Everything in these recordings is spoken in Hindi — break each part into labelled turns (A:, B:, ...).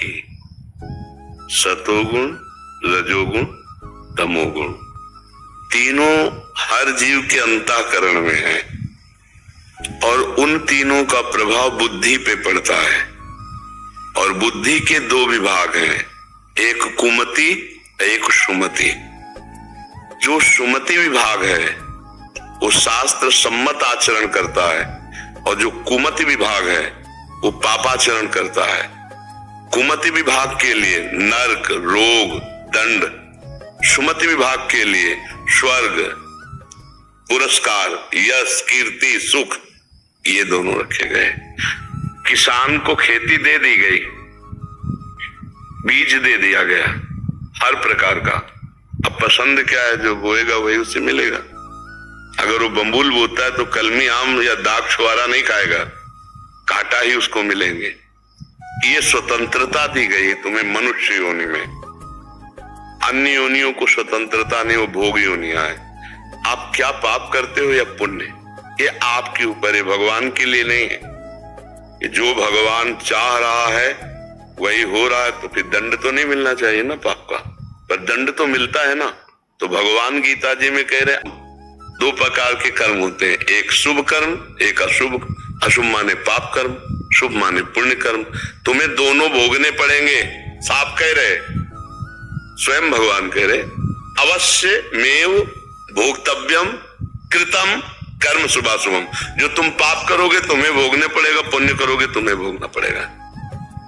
A: रखी। सतोगुण, रजोगुण, तमोगुण तीनों हर जीव के अंतःकरण में है और उन तीनों का प्रभाव बुद्धि पे पड़ता है। और बुद्धि के दो विभाग हैं, एक कुमति, एक सुमति। जो सुमति विभाग है वो शास्त्र सम्मत आचरण करता है और जो कुमति विभाग है वो पापाचरण करता है। कुमति विभाग के लिए नरक, रोग, दंड, सुमति विभाग के लिए स्वर्ग, पुरस्कार, यश, कीर्ति, सुख, ये दोनों रखे गए। किसान को खेती दे दी गई, बीज दे दिया गया हर प्रकार का। अब पसंद क्या है, जो बोएगा वही उसे मिलेगा। अगर वो बम्बुल बोता है तो कलमी आम या दाग छुआरा नहीं खाएगा, कांटा ही उसको मिलेंगे। ये स्वतंत्रता दी गई तुम्हें मनुष्य योनि में। अन्य योनियों को स्वतंत्रता नहीं, वो भोग योनियां है। आप क्या पाप करते हो या पुण्य, ये आपके ऊपर है, भगवान के लिए नहीं है। ये जो भगवान चाह रहा है वही हो रहा है, तो फिर दंड तो नहीं मिलना चाहिए ना पाप का, पर दंड तो मिलता है ना। तो भगवान गीता जी में कह रहे दो प्रकार के कर्म होते हैं, एक शुभ कर्म, एक अशुभ। अशुभ माने पाप कर्म, शुभ माने पुण्य कर्म। तुम्हें दोनों भोगने पड़ेंगे, साफ कह रहे, स्वयं भगवान कह रहे अवश्य मेव भोक्तव्यम कृतम कर्म शुभाशुभम। जो तुम पाप करोगे तुम्हें भोगने पड़ेगा, पुण्य करोगे तुम्हें भोगना पड़ेगा।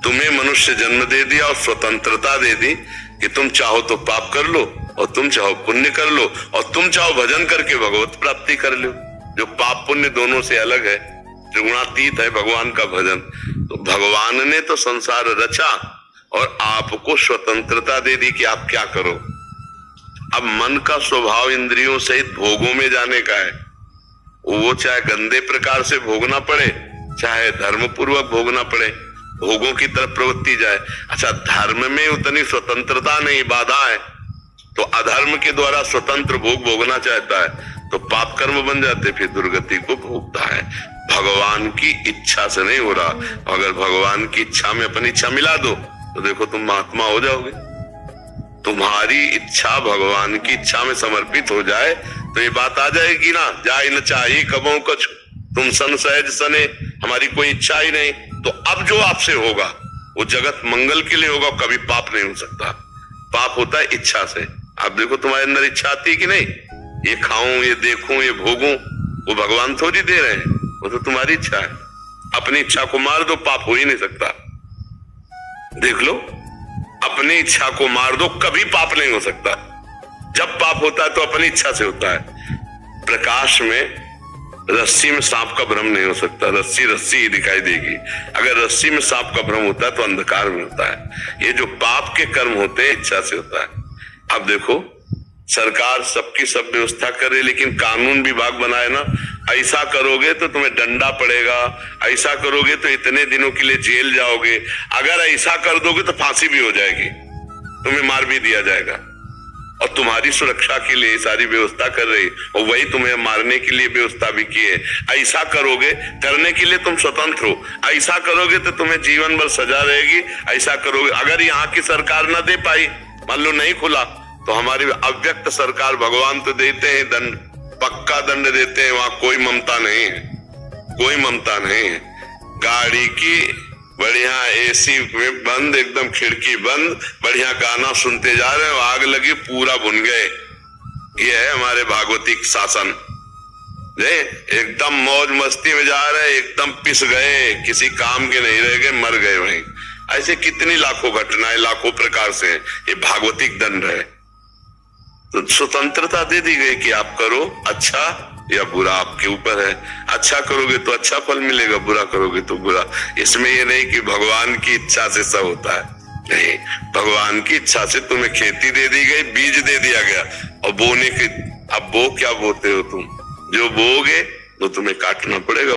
A: तुम्हें मनुष्य जन्म दे दिया और स्वतंत्रता दे दी कि तुम चाहो तो पाप कर लो और तुम चाहो पुण्य कर लो और तुम चाहो भजन करके भगवत प्राप्ति कर लो। जो पाप पुण्य दोनों से अलग है, त्रिगुणातीत है भगवान का भजन। तो भगवान ने तो संसार रचा और आपको स्वतंत्रता दे दी कि आप क्या करो। अब मन का स्वभाव इंद्रियों सहित भोगों में जाने का है। वो चाहे गंदे प्रकार से भोगना पड़े, चाहे धर्म पूर्वक भोगना पड़े, भोगों की तरफ प्रवृत्ति जाए। अच्छा, धर्म में उतनी स्वतंत्रता नहीं, बाधा है, तो अधर्म के द्वारा स्वतंत्र भोग भोगना चाहता है तो पाप कर्म बन जाते, फिर दुर्गति को भोगता है। भगवान की इच्छा से नहीं हो रहा। अगर भगवान की इच्छा में अपनी इच्छा मिला दो तो देखो तुम महात्मा हो जाओगे। तुम्हारी इच्छा भगवान की इच्छा में समर्पित हो जाए तो ये बात आ जाएगी ना, जाए न चाहिए कबों कछ तुम सन सहज सने, हमारी कोई इच्छा ही नहीं। तो अब जो आपसे होगा वो जगत मंगल के लिए होगा, कभी पाप नहीं हो सकता। पाप होता है इच्छा से। आप देखो तुम्हारे अंदर इच्छा आती है कि नहीं, ये खाऊं, ये देखूं, ये भोगूं, वो भगवान थोड़ी दे रहे हैं, वो तो तुम्हारी इच्छा है। अपनी इच्छा को मार दो, पाप हो ही नहीं सकता। देख लो, अपनी इच्छा को मार दो, कभी पाप नहीं हो सकता। जब पाप होता है तो अपनी इच्छा से होता है। प्रकाश में रस्सी में सांप का भ्रम नहीं हो सकता, रस्सी रस्सी ही दिखाई देगी। अगर रस्सी में सांप का भ्रम होता है तो अंधकार में होता है। ये जो पाप के कर्म होते हैं इच्छा से होता है। अब देखो, सरकार सबकी सब व्यवस्था कर रही है, लेकिन कानून विभाग बनाए ना, ऐसा करोगे तो तुम्हें डंडा पड़ेगा, ऐसा करोगे तो इतने दिनों के लिए जेल जाओगे, अगर ऐसा कर दोगे तो फांसी भी हो जाएगी, तुम्हें मार भी दिया जाएगा। और तुम्हारी सुरक्षा के लिए सारी व्यवस्था कर रही, और वही तुम्हें मारने के लिए व्यवस्था भी की है। ऐसा करोगे, करने के लिए तुम स्वतंत्र हो, ऐसा करोगे तो तुम्हें जीवन भर सजा रहेगी। ऐसा करोगे, अगर यहाँ की सरकार ना दे पाई, मान लो नहीं खुला, तो हमारी अव्यक्त सरकार, भगवान तो देते हैं दंड, पक्का दंड देते हैं, वहां कोई ममता नहीं है, कोई ममता नहीं है। गाड़ी की बढ़िया एसी में बंद, एकदम खिड़की बंद, बढ़िया गाना सुनते जा रहे हैं, आग लगी पूरा भुन गए। ये है हमारे भागवतिक शासन। एकदम मौज मस्ती में जा रहे हैं, एकदम पिस गए, किसी काम के नहीं रह गए, मर गए वहीं। ऐसे कितनी लाखों घटनाएं, लाखों प्रकार से ये भागवतिक दंड है। तो स्वतंत्रता दे दी गई कि आप करो अच्छा या बुरा, आपके ऊपर है। अच्छा करोगे तो अच्छा फल मिलेगा, बुरा करोगे तो बुरा। इसमें ये नहीं कि भगवान की इच्छा से सब होता है, नहीं, भगवान की इच्छा से तुम्हें खेती दे दी गई, बीज दे दिया गया, और बोने के, अब बो क्या बोते हो तुम, जो बोगे तो तुम्हें काटना पड़ेगा।